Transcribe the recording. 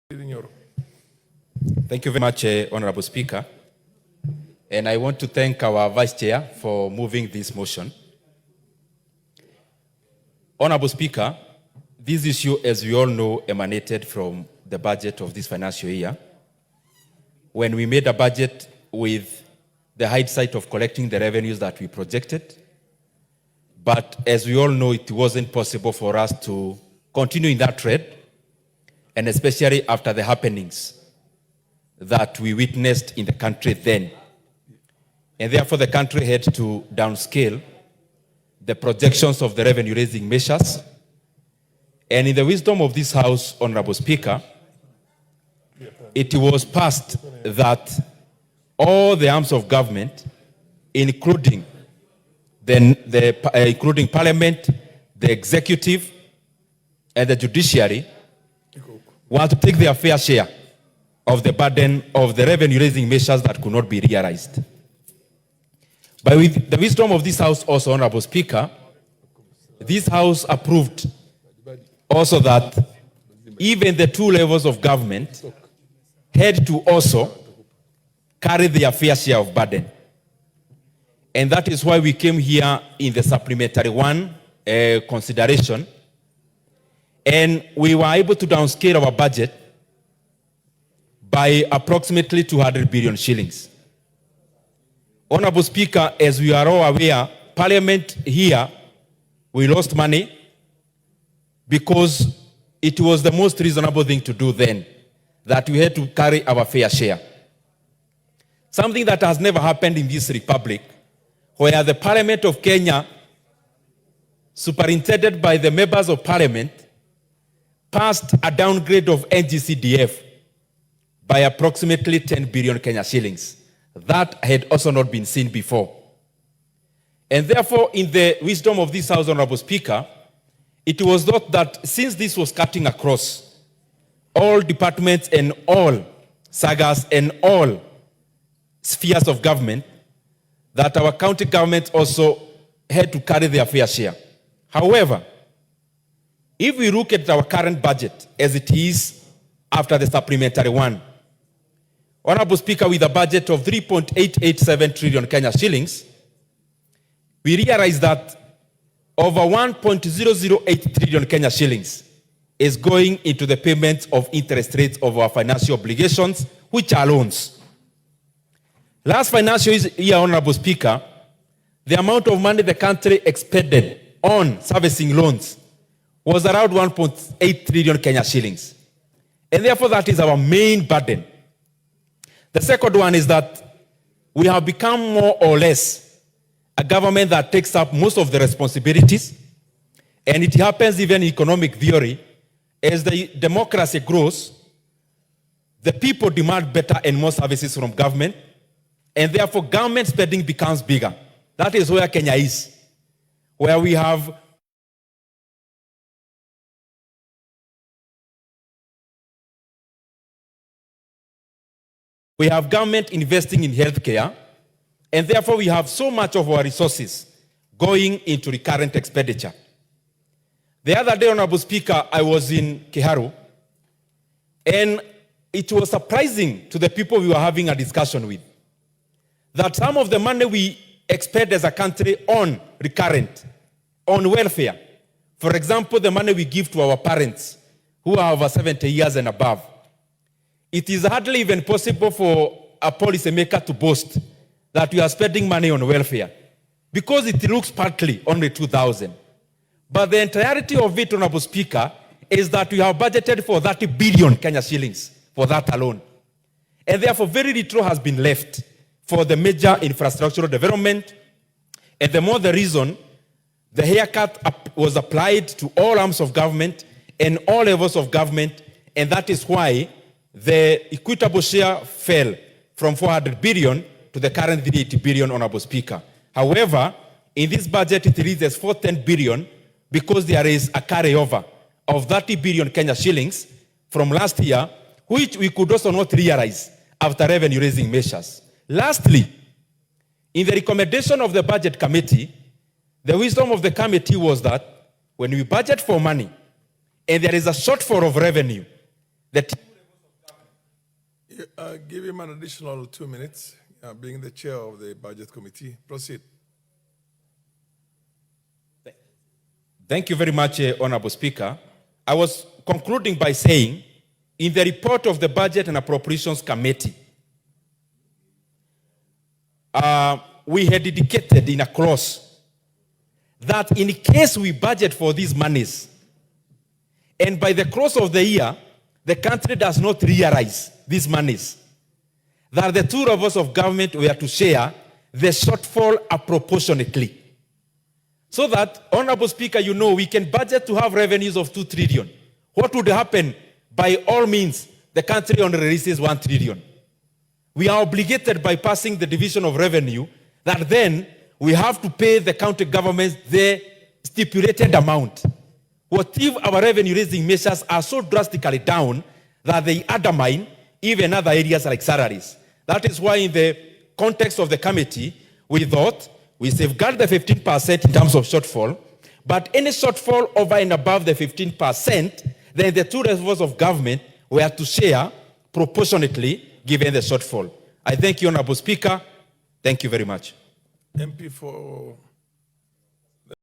Thank you very much, Honorable Speaker. And I want to thank our Vice Chair for moving this motion. Honorable Speaker, this issue, as we all know, emanated from the budget of this financial year. When we made a budget with the hindsight of collecting the revenues that we projected, but as we all know, it wasn't possible for us to continue in that trend, and especially after the happenings that we witnessed in the country then. And therefore, the country had to downscale the projections of the revenue-raising measures. And in the wisdom of this House, Honorable Speaker, it was passed that all the arms of government, including including Parliament, the Executive, and the Judiciary, want to take their fair share of the burden of the revenue-raising measures that could not be realized. But with the wisdom of this House also, Honorable Speaker, this House approved also that even the two levels of government had to also carry their fair share of burden. And that is why we came here in the supplementary one consideration. And we were able to downscale our budget by approximately 200 billion shillings. Honorable Speaker, as we are all aware, Parliament here, we lost money because it was the most reasonable thing to do then, that we had to carry our fair share. Something that has never happened in this republic, where the Parliament of Kenya, superintended by the members of Parliament, passed a downgrade of NGCDF by approximately 10 billion Kenya shillings. That had also not been seen before. And therefore, in the wisdom of this House, Honorable Speaker, it was thought that since this was cutting across all departments and all sagas and all spheres of government, that our county governments also had to carry their fair share. However, if we look at our current budget as it is after the supplementary one, Honorable Speaker, with a budget of 3.887 trillion Kenya shillings, we realize that over 1.008 trillion Kenya shillings is going into the payment of interest rates of our financial obligations, which are loans. Last financial year, Honorable Speaker, the amount of money the country expended on servicing loans was around 1.8 trillion Kenya shillings. And therefore, that is our main burden. The second one is that we have become more or less a government that takes up most of the responsibilities. And it happens even in economic theory. As the democracy grows, the people demand better and more services from government. And therefore, government spending becomes bigger. That is where Kenya is, where we have government investing in healthcare, and therefore we have so much of our resources going into recurrent expenditure. The other day, Honorable Speaker, I was in Kiharu, and it was surprising to the people we were having a discussion with that some of the money we expend as a country on recurrent, on welfare, for example, the money we give to our parents who are over 70 years and above, it is hardly even possible for a policymaker to boast that we are spending money on welfare because it looks partly only 2,000. But the entirety of it, Honorable Speaker, is that we have budgeted for 30 billion Kenya shillings for that alone. And therefore, very little has been left for the major infrastructural development. And the more the reason, the haircut was applied to all arms of government and all levels of government, and that is why the equitable share fell from 400 billion to the current 380 billion, Honorable Speaker. However, in this budget, it releases 410 billion because there is a carryover of 30 billion Kenya shillings from last year, which we could also not realize after revenue-raising measures. Lastly, in the recommendation of the Budget Committee, the wisdom of the committee was that when we budget for money and there is a shortfall of revenue, the Give him an additional 2 minutes, being the chair of the Budget Committee. Proceed. Thank you very much, Honorable Speaker. I was concluding by saying, in the report of the Budget and Appropriations Committee, we had indicated in a clause that in case we budget for these monies, and by the close of the year, the country does not realize these monies, that the two levels of government were to share the shortfall appropriately. So that, Honorable Speaker, you know, we can budget to have revenues of 2 trillion. What would happen? By all means, the country only releases 1 trillion. We are obligated by passing the division of revenue that then we have to pay the county governments the stipulated amount. What if our revenue-raising measures are so drastically down that they undermine even other areas like salaries? That is why in the context of the committee, we thought we safeguard the 15% in terms of shortfall, but any shortfall over and above the 15%, then the two levels of government were to share proportionately given the shortfall. I thank you, Honorable Speaker. Thank you very much. MP for